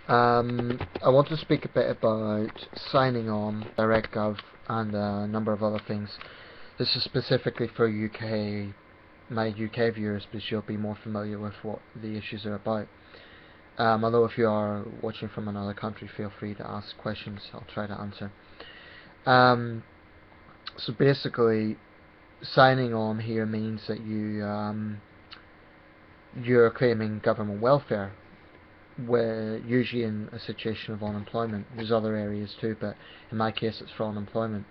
I want to speak a bit about signing on, DirectGov, and a number of other things. This is specifically for my UK viewers, because you'll be more familiar with what the issues are about. Although if you are watching from another country, feel free to ask questions. I'll try to answer. So basically, signing on here means that you're claiming government welfare, where usually in a situation of unemployment. There's other areas too, but in my case it's for unemployment.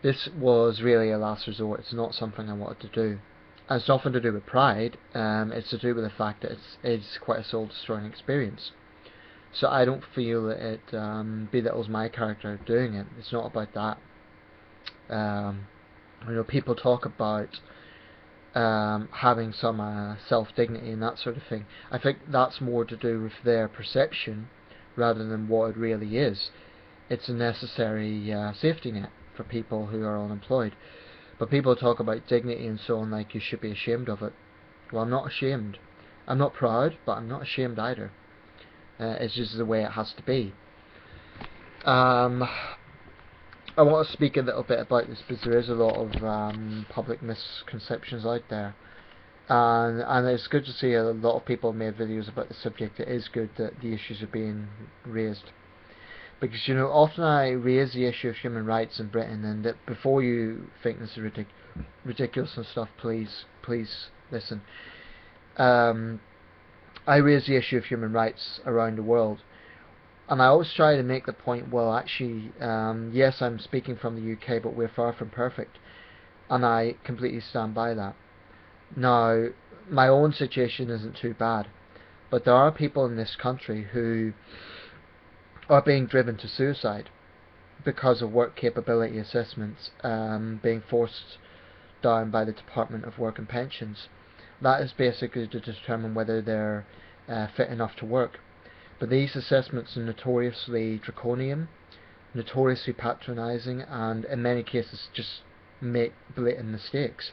This was really a last resort. It's not something I wanted to do. And it's nothing to do with pride. It's to do with the fact that it's quite a soul-destroying experience. So I don't feel that it belittles my character doing it. It's not about that. People talk about having some self-dignity and that sort of thing. I think that's more to do with their perception rather than what it really is. It's a necessary safety net for people who are unemployed. But people talk about dignity and so on like you should be ashamed of it. Well, I'm not ashamed. I'm not proud, but I'm not ashamed either. It's just the way it has to be. I want to speak a little bit about this because there is a lot of public misconceptions out there, and it's good to see a lot of people made videos about the subject. It is good that the issues are being raised, because often I raise the issue of human rights in Britain, and that before you think this is ridiculous and stuff, please listen. I raise the issue of human rights around the world. And I always try to make the point, well, actually, yes, I'm speaking from the UK, but we're far from perfect. And I completely stand by that. Now, my own situation isn't too bad, but there are people in this country who are being driven to suicide because of work capability assessments being forced down by the Department of Work and Pensions. That is basically to determine whether they're fit enough to work. But these assessments are notoriously draconian, notoriously patronising, and in many cases just make blatant mistakes.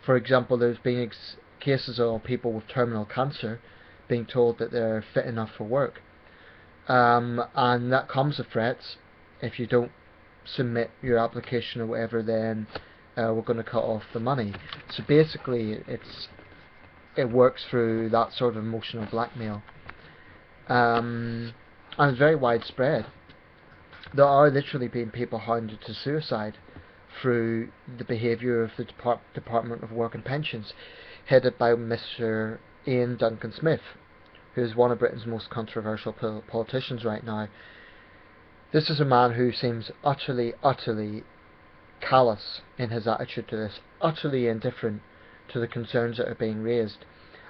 For example, there's been cases of people with terminal cancer being told that they're fit enough for work. And that comes with threats. If you don't submit your application or whatever, then we're going to cut off the money. So basically it works through that sort of emotional blackmail. And it's very widespread. There are literally being people hounded to suicide through the behaviour of the Department of Work and Pensions, headed by Mr. Ian Duncan Smith, who is one of Britain's most controversial politicians right now. This is a man who seems utterly callous in his attitude to this, utterly indifferent to the concerns that are being raised.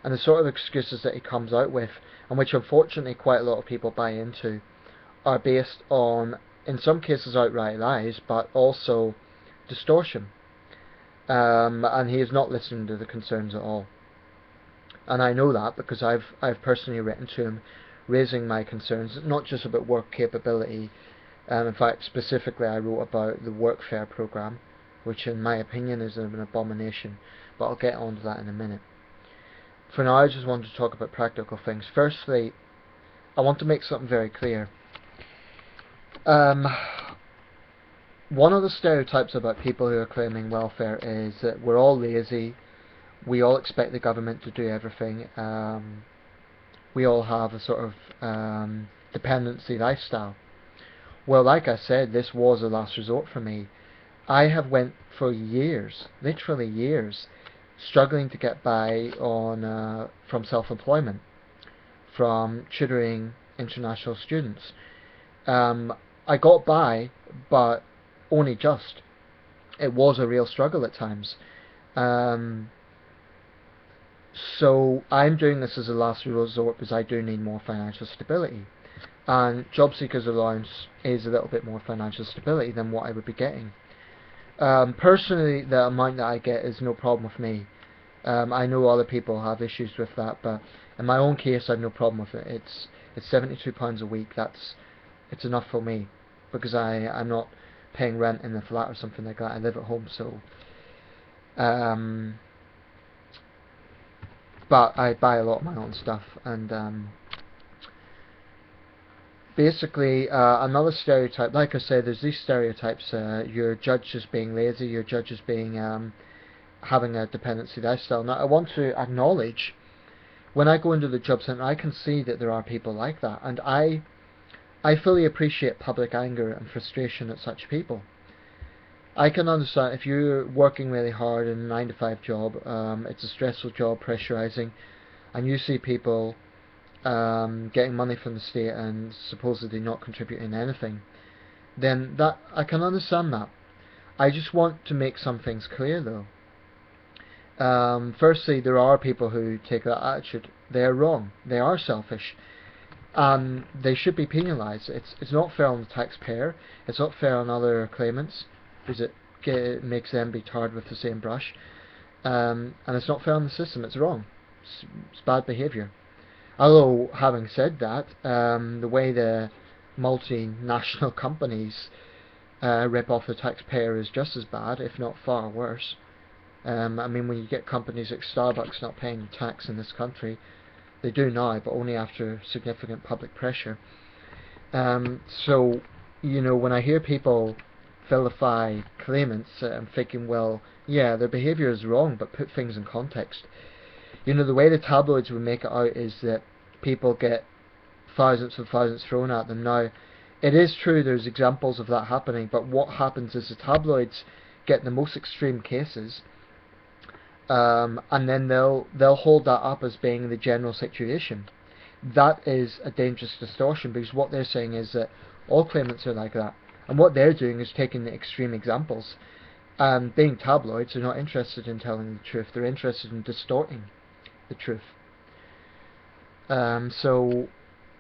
And the sort of excuses that he comes out with, and which unfortunately quite a lot of people buy into, are based on, in some cases, outright lies, but also distortion. And he is not listening to the concerns at all. And I know that because I've personally written to him, raising my concerns, not just about work capability. In fact, specifically, I wrote about the workfare programme, which, in my opinion, is an abomination. But I'll get on to that in a minute. For now, I just want to talk about practical things. Firstly, I want to make something very clear. One of the stereotypes about people who are claiming welfare is that we're all lazy, we all expect the government to do everything, we all have a sort of dependency lifestyle. Well, like I said, this was a last resort for me. I have went for years, literally years, struggling to get by on from self-employment, from tutoring international students. I got by, but only just. It was a real struggle at times. So I'm doing this as a last resort because I do need more financial stability. And job seekers allowance is a little bit more financial stability than what I would be getting. Personally, the amount that I get is no problem with me. I know other people have issues with that, but in my own case, I have no problem with it. It's £72 a week. It's enough for me, because I'm not paying rent in a flat or something like that. I live at home, so. But I buy a lot of my own stuff, and basically, another stereotype, like I said, there's these stereotypes, you're judged as being lazy, you're judged as being, having a dependency lifestyle. Now, I want to acknowledge, when I go into the job centre, I can see that there are people like that, and I fully appreciate public anger and frustration at such people. I can understand if you're working really hard in a 9 to 5 job, it's a stressful job, pressurizing, and you see people getting money from the state and supposedly not contributing anything, then that I can understand that. I just want to make some things clear though. Firstly, there are people who take that attitude. They are wrong. They are selfish, and they should be penalised. It's not fair on the taxpayer. It's not fair on other claimants, because it makes them be tarred with the same brush. And it's not fair on the system. It's wrong. It's bad behaviour. Although, having said that, the way the multinational companies rip off the taxpayer is just as bad, if not far worse. I mean, when you get companies like Starbucks not paying tax in this country, they do now, but only after significant public pressure. So, when I hear people vilify claimants, I'm thinking, well, yeah, their behaviour is wrong, but put things in context. The way the tabloids would make it out is that people get thousands and thousands thrown at them. Now, it is true there's examples of that happening, but what happens is the tabloids get the most extreme cases, and then they'll hold that up as being the general situation. That is a dangerous distortion, because what they're saying is that all claimants are like that, and what they're doing is taking the extreme examples. And being tabloids, they're not interested in telling the truth, they're interested in distorting the truth. So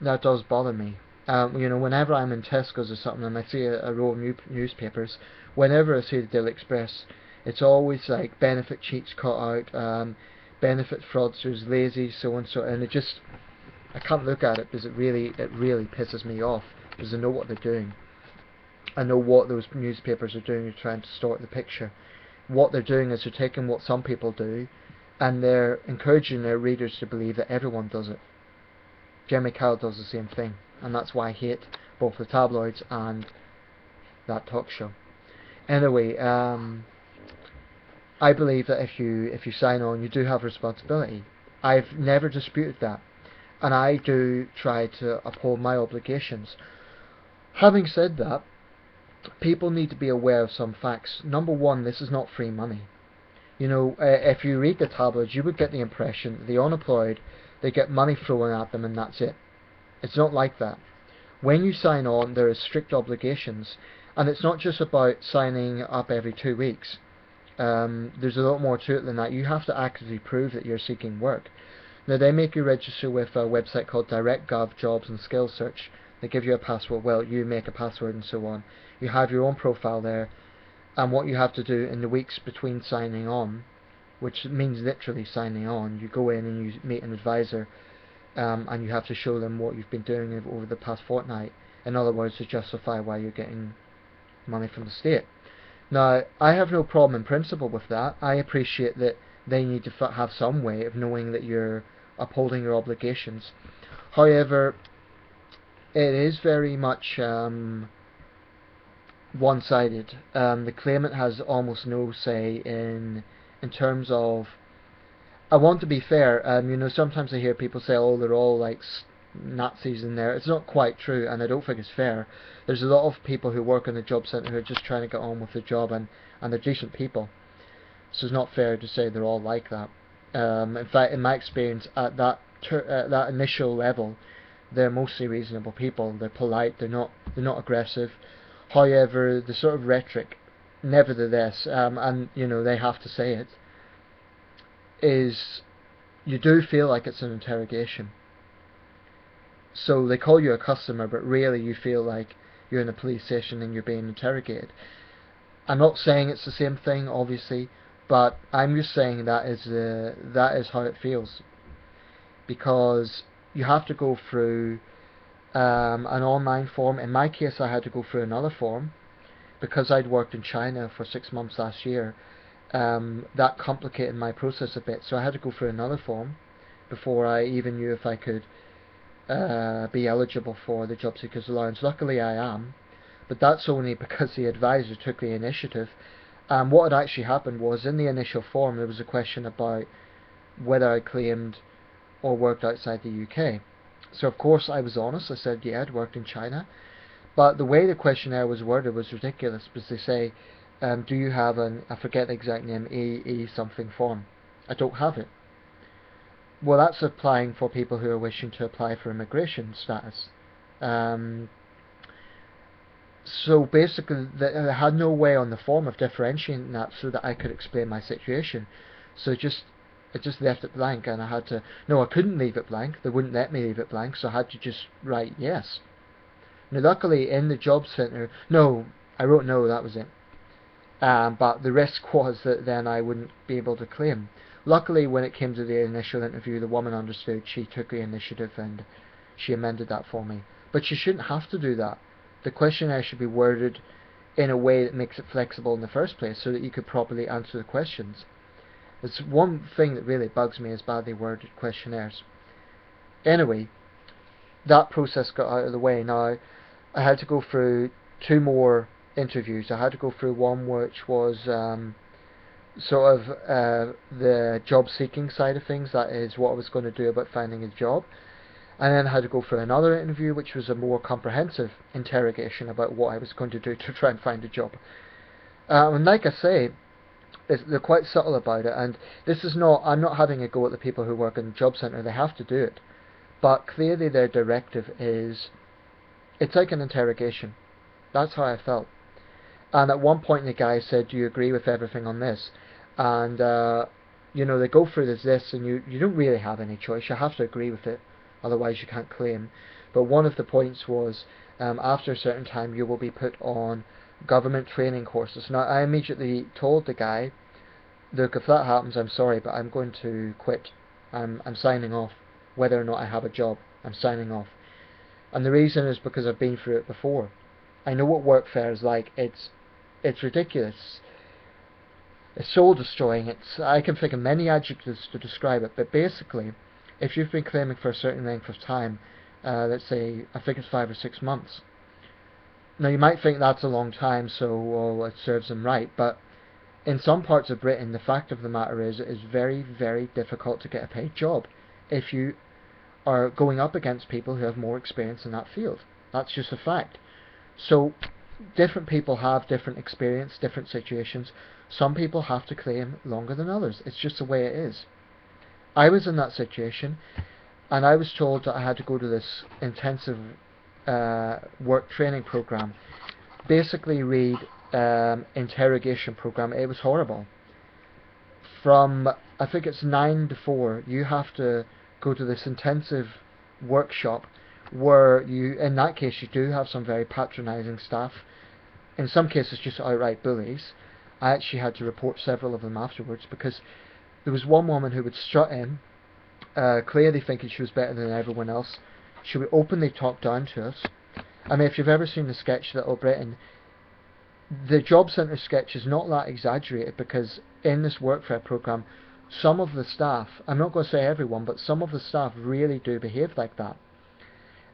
that does bother me. Whenever I'm in Tesco's or something and I see a row of newspapers, whenever I see the Daily Express, it's always like benefit cheats caught out, benefit fraudsters, lazy, so and so, and I can't look at it because it really pisses me off, because I know what they're doing. I know what those newspapers are doing to try and distort the picture. What they're doing is they're taking what some people do, and they're encouraging their readers to believe that everyone does it. Jeremy Kyle does the same thing, and that's why I hate both the tabloids and that talk show. Anyway, I believe that if you sign on, you do have responsibility. I've never disputed that, and I do try to uphold my obligations. Having said that, people need to be aware of some facts. Number one, this is not free money. If you read the tabloids, you would get the impression that the unemployed, they get money thrown at them and that's it. It's not like that. When you sign on, there are strict obligations, and it's not just about signing up every 2 weeks. There's a lot more to it than that. You have to actively prove that you're seeking work. Now, they make you register with a website called DirectGov Jobs and Skills Search. They give you a password. Well, you make a password and so on. You have your own profile there, and what you have to do in the weeks between signing on, which means literally signing on, you go in and you meet an advisor, and you have to show them what you've been doing over the past fortnight. In other words, to justify why you're getting money from the state. Now, I have no problem in principle with that. I appreciate that they need to have some way of knowing that you're upholding your obligations. However, it is very much one-sided. The claimant has almost no say in terms of. I want to be fair. Sometimes I hear people say, "Oh, they're all like Nazis in there." It's not quite true, and I don't think it's fair. There's a lot of people who work in the job centre who are just trying to get on with the job, and they're decent people. So it's not fair to say they're all like that. In fact, in my experience, at that initial level, they're mostly reasonable people. They're polite. They're not aggressive. However, the sort of rhetoric, nevertheless, and they have to say it, is you do feel like it's an interrogation. So they call you a customer, but really you feel like you're in a police station and you're being interrogated. I'm not saying it's the same thing, obviously, but I'm just saying that is how it feels, because you have to go through an online form. In my case, I had to go through another form because I'd worked in China for 6 months last year. That complicated my process a bit, so I had to go through another form before I even knew if I could be eligible for the job seekers allowance. Luckily I am, but that's only because the advisor took the initiative. And what had actually happened was, in the initial form there was a question about whether I claimed or worked outside the UK. So of course I was honest, I said yeah, I'd worked in China. But the way the questionnaire was worded was ridiculous, because they say, do you have I forget the exact name, E something form. I don't have it. Well, that's applying for people who are wishing to apply for immigration status. So basically, I had no way on the form of differentiating that so that I could explain my situation. So I just left it blank, and I had to. No, I couldn't leave it blank. They wouldn't let me leave it blank, so I had to just write yes. Now, luckily, in the job centre, no, I wrote no. That was it. But the risk was that then I wouldn't be able to claim. Luckily, when it came to the initial interview, the woman understood. She took the initiative and she amended that for me. But she shouldn't have to do that. The questionnaire should be worded in a way that makes it flexible in the first place, so that you could properly answer the questions. It's one thing that really bugs me, is badly worded questionnaires. Anyway, that process got out of the way. Now, I had to go through 2 more interviews. I had to go through one which was sort of the job seeking side of things, that is what I was going to do about finding a job. And then I had to go for another interview which was a more comprehensive interrogation about what I was going to do to try and find a job. And like I say, they're quite subtle about it, and this is not, I'm not having a go at the people who work in the job centre, they have to do it. But clearly their directive is, it's like an interrogation. That's how I felt. And at one point the guy said, do you agree with everything on this? And you know, they go through this and you don't really have any choice, you have to agree with it, otherwise you can't claim. But one of the points was, after a certain time you will be put on government training courses. Now, I immediately told the guy, look, if that happens, I'm sorry, but I'm going to quit. I'm signing off. Whether or not I have a job, I'm signing off. And the reason is because I've been through it before. I know what workfare is like. It's ridiculous. It's soul destroying. I can think of many adjectives to describe it, but basically, if you've been claiming for a certain length of time, let's say, I think it's 5 or 6 months. Now, you might think that's a long time, so well, it serves them right, but in some parts of Britain, the fact of the matter is, it is very, very difficult to get a paid job if you are going up against people who have more experience in that field. That's just a fact. So different people have different experience, different situations. Some people have to claim longer than others. It's just the way it is. I was in that situation, and I was told that I had to go to this intensive work training program. Basically read interrogation program. It was horrible. From, I think it's 9 to 4, you have to go to this intensive workshop where you, in that case, you do have some very patronising staff. In some cases just outright bullies. I actually had to report several of them afterwards, because there was one woman who would strut in, clearly thinking she was better than everyone else. She would openly talk down to us. I mean, if you've ever seen the sketch Little Britain, the job centre sketch is not that exaggerated, because in this workfare program, some of the staff, I'm not going to say everyone, but some of the staff really do behave like that.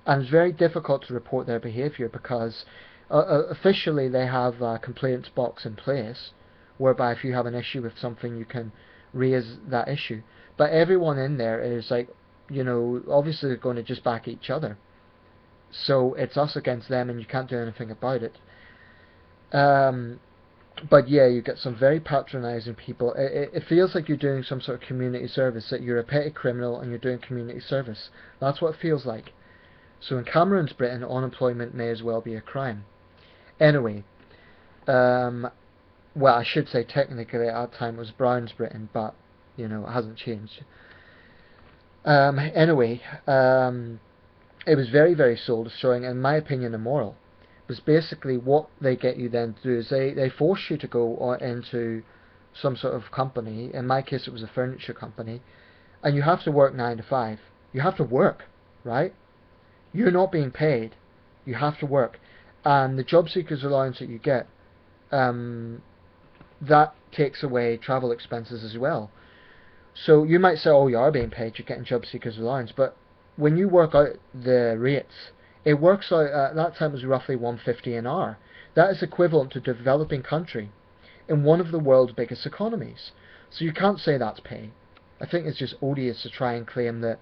And it's very difficult to report their behaviour, because officially they have a complaints box in place, whereby if you have an issue with something you can raise that issue. But everyone in there is like, you know, obviously they're going to just back each other. So it's us against them, and you can't do anything about it. But yeah, you get some very patronising people. It feels like you're doing some sort of community service, that you're a petty criminal and you're doing community service. That's what it feels like. So in Cameron's Britain, unemployment may as well be a crime. Anyway, well, I should say technically at that time it was Brown's Britain, but, you know, it hasn't changed. Anyway, it was very, very soul destroying, and in my opinion immoral. Because basically what they get you then to do is they force you to go into some sort of company. In my case it was a furniture company, and you have to work 9 to 5. You have to work, right? You're not being paid. You have to work. And the job seekers allowance that you get, that takes away travel expenses as well. So you might say, oh, you are being paid, you're getting job seekers allowance, but when you work out the rates, it works out, at that time it was roughly 150 an hour. That is equivalent to a developing country in one of the world's biggest economies. So you can't say that's pay. I think it's just odious to try and claim that.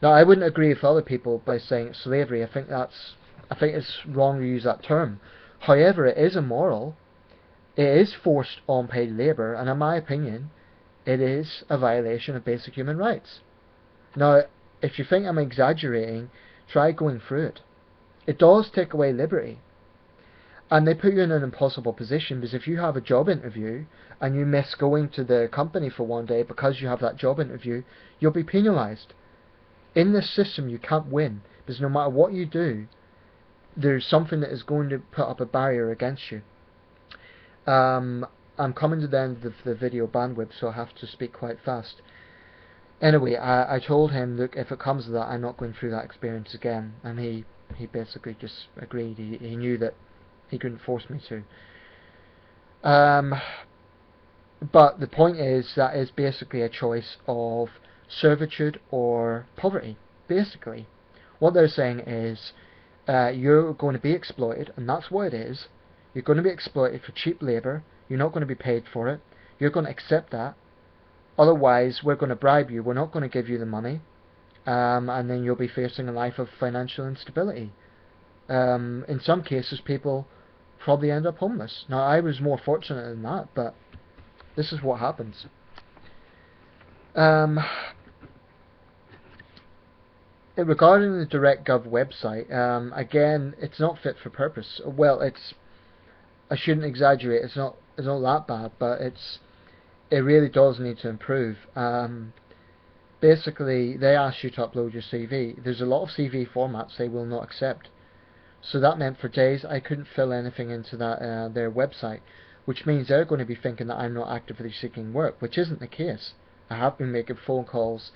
Now, I wouldn't agree with other people by saying it's slavery. I think it's wrong to use that term. However, it is immoral. It is forced unpaid labour, and in my opinion, it is a violation of basic human rights. Now, if you think I'm exaggerating, try going through it. It does take away liberty. And they put you in an impossible position, because if you have a job interview and you miss going to the company for one day because you have that job interview, you'll be penalised. In this system you can't win, because no matter what you do, there's something that is going to put up a barrier against you. I'm coming to the end of the video bandwidth, so I have to speak quite fast. Anyway, I told him, look, if it comes to that, I'm not going through that experience again, and he basically just agreed. He knew that he couldn't force me to. But the point is, that is basically a choice of servitude or poverty. Basically, what they're saying is, you're going to be exploited, and that's what it is. You're going to be exploited for cheap labour. You're not going to be paid for it. You're going to accept that. Otherwise, we're going to bribe you. We're not going to give you the money, and then you'll be facing a life of financial instability. In some cases, people probably end up homeless. Now, I was more fortunate than that, but this is what happens. Regarding the DirectGov website, again, it's not fit for purpose. Well, I shouldn't exaggerate. It's not that bad, but it really does need to improve. Basically, they ask you to upload your CV. There's a lot of CV formats they will not accept. So that meant for days I couldn't fill anything into that their website, which means they're going to be thinking that I'm not actively seeking work, which isn't the case. I have been making phone calls,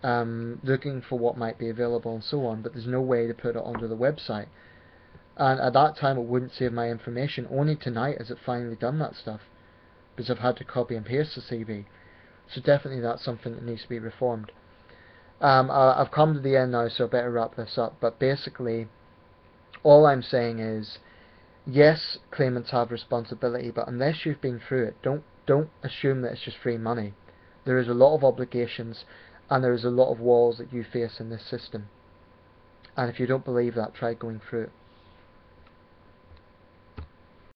looking for what might be available and so on, but there's no way to put it onto the website. And at that time it wouldn't save my information. Only tonight has it finally done that stuff, because I've had to copy and paste the CV. So definitely that's something that needs to be reformed. I've come to the end now, so I better wrap this up. But basically, all I'm saying is, yes, claimants have responsibility, but unless you've been through it, don't assume that it's just free money. There is a lot of obligations, and there is a lot of walls that you face in this system. And if you don't believe that, try going through it.